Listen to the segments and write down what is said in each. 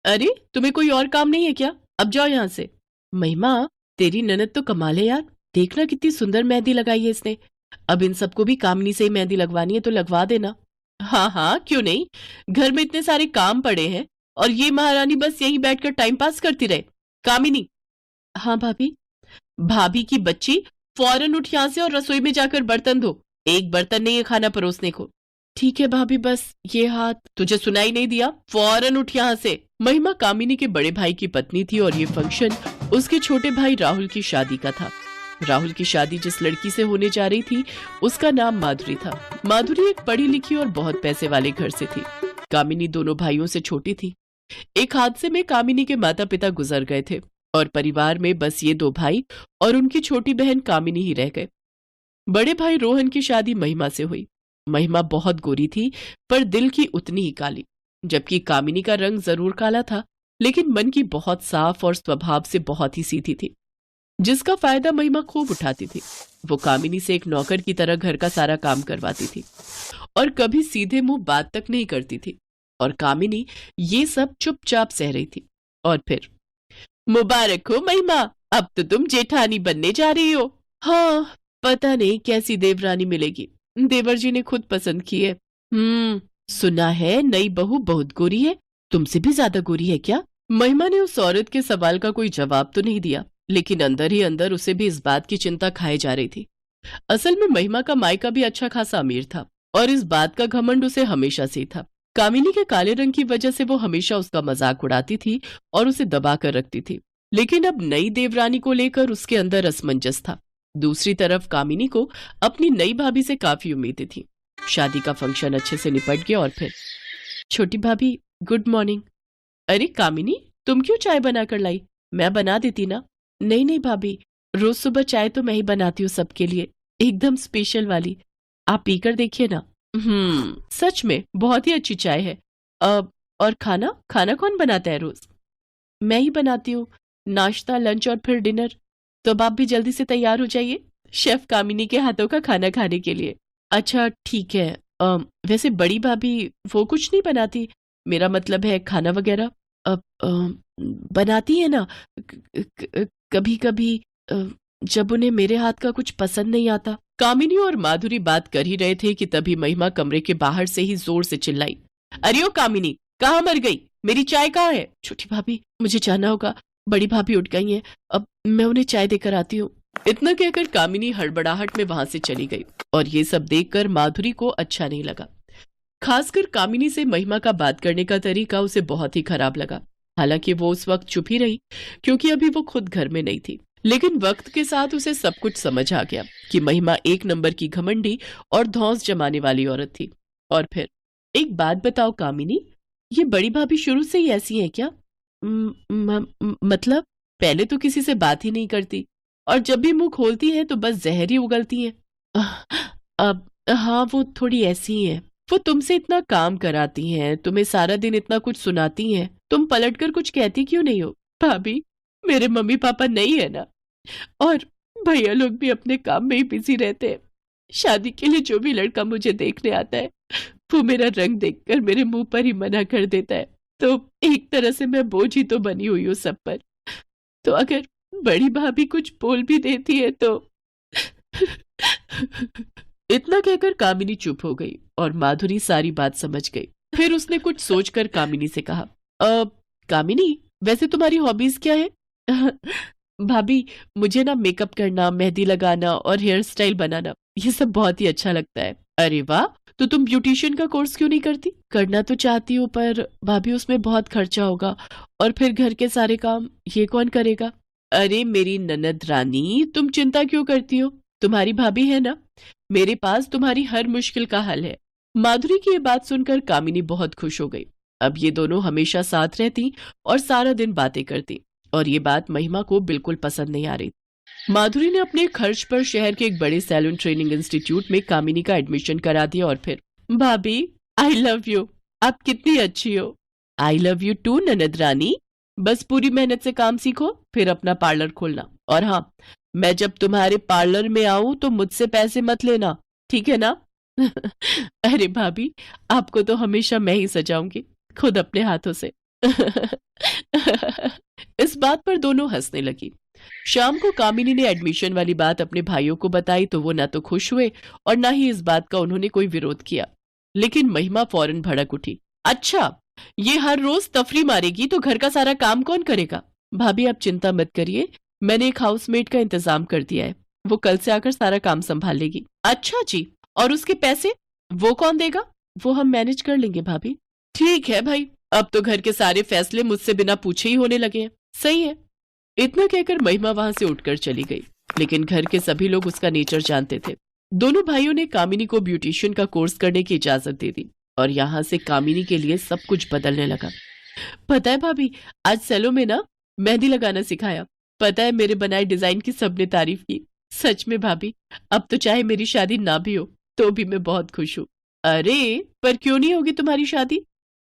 अरे तुम्हें कोई और काम नहीं है क्या? अब जाओ यहाँ से। महिमा, तेरी ननद तो कमाल है यार। देखना कितनी सुंदर मेहंदी लगाई है इसने। अब इन सबको भी कामिनी से ही मेहंदी लगवानी है तो लगवा देना। हाँ हाँ, क्यों नहीं। घर में इतने सारे काम पड़े हैं और ये महारानी बस यहीं बैठकर टाइम पास करती रहे। कामिनी। हाँ भाभी। भाभी की बच्ची, फौरन उठ यहाँ से और रसोई में जाकर बर्तन धो। एक बर्तन नहीं है खाना परोसने को। ठीक है भाभी, बस ये हाथ। तुझे सुनाई नहीं दिया? फौरन उठ यहाँ से। महिमा कामिनी के बड़े भाई की पत्नी थी और ये फंक्शन उसके छोटे भाई राहुल की शादी का था। राहुल की शादी जिस लड़की से होने जा रही थी उसका नाम माधुरी था। माधुरी एक पढ़ी लिखी और बहुत पैसे वाले घर से थी। कामिनी दोनों भाइयों से छोटी थी। एक हादसे में कामिनी के माता पिता गुजर गए थे और परिवार में बस ये दो भाई और उनकी छोटी बहन कामिनी ही रह गए। बड़े भाई रोहन की शादी महिमा से हुई। महिमा बहुत गोरी थी पर दिल की उतनी ही काली। जबकि कामिनी का रंग जरूर काला था लेकिन मन की बहुत साफ और स्वभाव से बहुत ही सीधी थी, जिसका फायदा महिमा खूब उठाती थी। वो कामिनी से एक नौकर की तरह घर का सारा काम करवाती थी और कभी सीधे मुंह बात तक नहीं करती थी, और कामिनी ये सब चुपचाप सह रही थी। और फिर, मुबारक हो महिमा, अब तो तुम जेठानी बनने जा रही हो। हाँ, पता नहीं कैसी देवरानी मिलेगी। देवर जी ने खुद पसंद की है। सुना है नई बहू बहुत गोरी है। तुमसे भी ज्यादा गोरी है क्या? महिमा ने उस औरत के सवाल का कोई जवाब तो नहीं दिया, लेकिन अंदर ही अंदर उसे भी इस बात की चिंता खाए जा रही थी। असल में महिमा का मायका भी अच्छा खासा अमीर था और इस बात का घमंड उसे हमेशा से ही था। कामिनी के काले रंग की वजह से वो हमेशा उसका मजाक उड़ाती थी और उसे दबा कर रखती थी, लेकिन अब नई देवरानी को लेकर उसके अंदर असमंजस था। दूसरी तरफ कामिनी को अपनी नई भाभी से काफी उम्मीदें थी। शादी का फंक्शन अच्छे से निपट गया और फिर, छोटी भाभी गुड मॉर्निंग। अरे कामिनी, तुम क्यों चाय बनाकर लाई? मैं बना देती ना। नहीं नहीं भाभी, रोज सुबह चाय तो मैं ही बनाती हूँ सबके लिए, एकदम स्पेशल वाली। आप पीकर देखिए ना। सच में बहुत ही अच्छी चाय है। अब और खाना खाना कौन बनाता है रोज? मैं ही बनाती हूँ, नाश्ता लंच और फिर डिनर। तो अब आप भी जल्दी से तैयार हो जाइए शेफ कामिनी के हाथों का खाना खाने के लिए। अच्छा ठीक है। वैसे बड़ी भाभी वो कुछ नहीं बनाती, मेरा मतलब है खाना वगैरह। अब बनाती है ना कभी कभी, जब उन्हें मेरे हाथ का कुछ पसंद नहीं आता। कामिनी और माधुरी बात कर ही रहे थे कि तभी महिमा कमरे के बाहर से ही जोर से चिल्लाई, अरे ओ कामिनी, कहाँ मर गई? मेरी चाय कहाँ है? छोटी भाभी मुझे जाना होगा, बड़ी भाभी उठ गई हैं, अब मैं उन्हें चाय देकर आती हूँ। इतना कहकर कामिनी हड़बड़ाहट में वहां से चली गई और ये सब देखकर माधुरी को अच्छा नहीं लगा। खासकर कामिनी से महिमा का बात करने का तरीका उसे बहुत ही खराब लगा। हालांकि वो उस वक्त चुप ही रही क्योंकि अभी वो खुद घर में नहीं थी, लेकिन वक्त के साथ उसे सब कुछ समझ आ गया कि महिमा एक नंबर की घमंडी और धौंस जमाने वाली औरत थी। और फिर, एक बात बताओ कामिनी, ये बड़ी भाभी शुरू से ही ऐसी है क्या? मतलब पहले तो किसी से बात ही नहीं करती और जब भी मुंह खोलती है तो बस जहर ही उगलती है। अब हाँ, वो थोड़ी ऐसी ही है। वो तुमसे इतना काम कराती हैं, तुम्हें सारा दिन इतना कुछ सुनाती हैं, तुम पलटकर कुछ कहती क्यों नहीं हो? भाभी, मेरे मम्मी पापा नहीं है ना, और भैया लोग भी अपने काम में ही बिजी रहते हैं। शादी के लिए जो भी लड़का मुझे देखने आता है वो मेरा रंग देखकर मेरे मुंह पर ही मना कर देता है। तो एक तरह से मैं बोझ ही तो बनी हुई हूँ सब पर। तो अगर बड़ी भाभी कुछ बोल भी देती है तो इतना कहकर कामिनी चुप हो गई और माधुरी सारी बात समझ गई। फिर उसने कुछ सोचकर कामिनी से कहा, कामिनी, वैसे तुम्हारी हॉबीज क्या है? भाभी, मुझे ना मेकअप करना, मेहंदी लगाना और हेयर स्टाइल बनाना, ये सब बहुत ही अच्छा लगता है। अरे वाह, तो तुम ब्यूटिशियन का कोर्स क्यों नहीं करती? करना तो चाहती हूँ पर भाभी उसमें बहुत खर्चा होगा और फिर घर के सारे काम ये कौन करेगा? अरे मेरी ननद रानी, तुम चिंता क्यों करती हो? तुम्हारी भाभी है ना, मेरे पास तुम्हारी हर मुश्किल का हल है। माधुरी की ये बात सुनकर कामिनी बहुत खुश हो गई। अब ये दोनों हमेशा साथ रहती और सारा दिन बातें करती, और ये बात महिमा को बिल्कुल पसंद नहीं आ रही। माधुरी ने अपने खर्च पर शहर के एक बड़े सैलून ट्रेनिंग इंस्टीट्यूट में कामिनी का एडमिशन करा दिया और फिर, भाभी आई लव यू, आप कितनी अच्छी हो। आई लव यू टू ननद रानी, बस पूरी मेहनत से काम सीखो फिर अपना पार्लर खोलना, और हाँ, मैं जब तुम्हारे पार्लर में आऊं तो मुझसे पैसे मत लेना, ठीक है ना? अरे भाभी, आपको तो हमेशा मैं ही सजाऊंगी, खुद अपने हाथों से। बात पर दोनों हंसने लगी। शाम को कामिनी ने एडमिशन वाली बात अपने भाइयों को बताई तो वो ना तो खुश हुए और ना ही इस बात का उन्होंने कोई विरोध किया। लेकिन महिमा फौरन भड़क उठी। अच्छा, ये हर रोज तफरी मारेगी तो घर का सारा काम कौन करेगा? भाभी आप चिंता मत करिए, मैंने एक हाउसमेट का इंतजाम कर दिया है, वो कल से आकर सारा काम संभाल लेगी। अच्छा जी, और उसके पैसे वो कौन देगा? वो हम मैनेज कर लेंगे भाभी। ठीक है भाई, अब तो घर के सारे फैसले मुझसे बिना पूछे ही होने लगे हैं। सही है। इतना कहकर महिमा वहां से उठकर चली गई। लेकिन घर के सभी लोग उसका नेचर जानते थे। दोनों भाइयों ने कामिनी को ब्यूटिशियन का कोर्स करने की इजाजत दे दी और यहाँ से कामिनी के लिए सब कुछ बदलने लगा। पता है भाभी, आज सेलो में ना मेहंदी लगाना सिखाया। पता है मेरे बनाए डिजाइन की सबने तारीफ की। सच में भाभी, अब तो चाहे मेरी शादी ना भी हो तो भी मैं बहुत खुश हूँ। अरे पर क्यों नहीं होगी तुम्हारी शादी?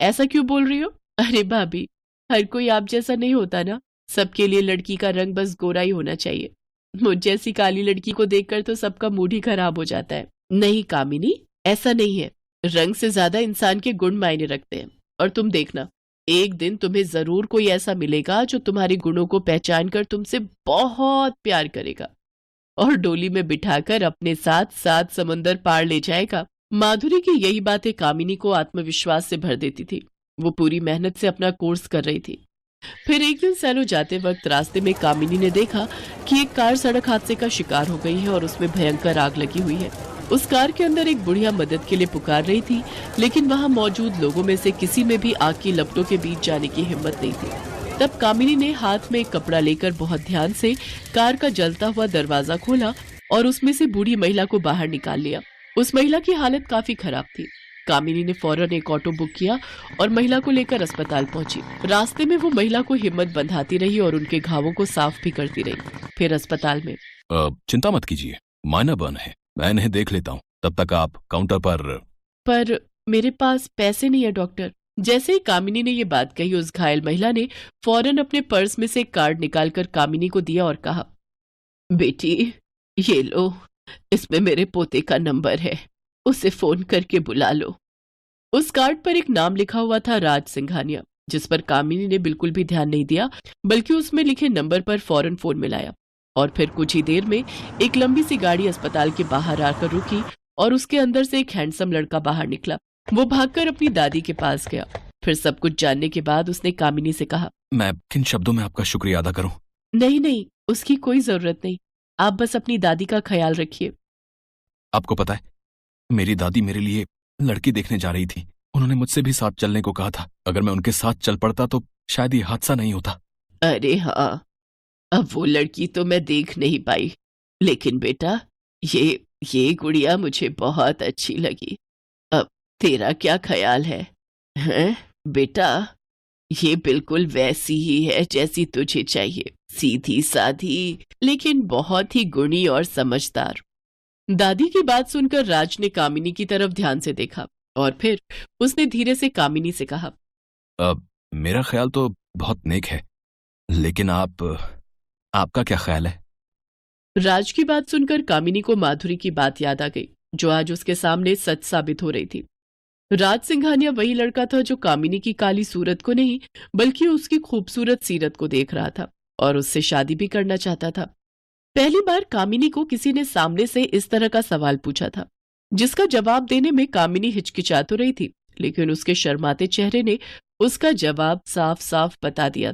ऐसा क्यों बोल रही हो? अरे भाभी, हर कोई आप जैसा नहीं होता ना। सबके लिए लड़की का रंग बस गोरा ही होना चाहिए। मुझ जैसी काली लड़की को देखकर तो सबका मूड ही खराब हो जाता है। नहीं कामिनी, ऐसा नहीं है। रंग से ज्यादा इंसान के गुण मायने रखते हैं। और तुम देखना, एक दिन तुम्हें जरूर कोई ऐसा मिलेगा जो तुम्हारे गुणों को पहचान कर तुमसे बहुत प्यार करेगा और डोली में बिठाकर अपने साथ सात समंदर पार ले जाएगा। माधुरी की यही बातें कामिनी को आत्मविश्वास से भर देती थी। वो पूरी मेहनत से अपना कोर्स कर रही थी। फिर एक दिन सैलो जाते वक्त रास्ते में कामिनी ने देखा कि एक कार सड़क हादसे का शिकार हो गई है और उसमें भयंकर आग लगी हुई है। उस कार के अंदर एक बुढ़िया मदद के लिए पुकार रही थी, लेकिन वहां मौजूद लोगों में से किसी में भी आग की लपटों के बीच जाने की हिम्मत नहीं थी। तब कामिनी ने हाथ में एक कपड़ा लेकर बहुत ध्यान से कार का जलता हुआ दरवाजा खोला और उसमें से बूढ़ी महिला को बाहर निकाल लिया। उस महिला की हालत काफी खराब थी। कामिनी ने फौरन एक ऑटो बुक किया और महिला को लेकर अस्पताल पहुंची। रास्ते में वो महिला को हिम्मत बंधाती रही और उनके घावों को साफ भी करती रही। फिर अस्पताल में चिंता मत कीजिए, माइनर बर्न है, मैं इन्हें देख लेता हूँ। तब तक आप काउंटर पर मेरे पास पैसे नहीं है डॉक्टर। जैसे ही कामिनी ने ये बात कही, उस घायल महिला ने फौरन अपने पर्स में से एक कार्ड निकालकर कामिनी को दिया और कहा, बेटी ये लो, इसमें मेरे पोते का नंबर है, उसे फोन करके बुला लो। उस कार्ड पर एक नाम लिखा हुआ था, राज सिंघानिया, जिस पर कामिनी ने बिल्कुल भी ध्यान नहीं दिया, बल्कि उसमें लिखे नंबर पर फौरन फोन मिलाया। और फिर कुछ ही देर में एक लंबी सी गाड़ी अस्पताल के बाहर आकर रुकी और उसके अंदर से एक हैंडसम लड़का बाहर निकला। वो भागकर अपनी दादी के पास गया। फिर सब कुछ जानने के बाद उसने कामिनी से कहा, मैं किन शब्दों में आपका शुक्रिया अदा करूं? नहीं नहीं, उसकी कोई जरूरत नहीं, आप बस अपनी दादी का ख्याल रखिए। आपको पता है, मेरी दादी मेरे लिए लड़की देखने जा रही थी। उन्होंने मुझसे भी साथ चलने को कहा था। अगर मैं उनके साथ चल पड़ता तो शायद ये हादसा नहीं होता। अरे हाँ, अब वो लड़की तो मैं देख नहीं पाई, लेकिन बेटा ये गुड़िया मुझे बहुत अच्छी लगी। अब तेरा क्या ख्याल है? हैं बेटा, ये बिल्कुल वैसी ही है जैसी तुझे चाहिए, सीधी साधी लेकिन बहुत ही गुणी और समझदार। दादी की बात सुनकर राज ने कामिनी की तरफ ध्यान से देखा और फिर उसने धीरे से कामिनी से कहा, मेरा ख्याल तो बहुत नेक है, लेकिन आपका क्या ख्याल है? राज की बात सुनकर कामिनी को माधुरी की बात याद आ गई, जो आज उसके सामने सच साबित हो रही थी। राज सिंघानिया वही लड़का था जो कामिनी की काली सूरत को नहीं, बल्कि उसकी खूबसूरत सीरत को देख रहा था और उससे शादी भी करना चाहता था। पहली बार कामिनी को किसी ने सामने से इस तरह का सवाल पूछा था, जिसका जवाब देने में कामिनी हिचकिचा तो रही थी, लेकिन उसके शर्माते चेहरे ने उसका जवाब साफ साफ बता दिया।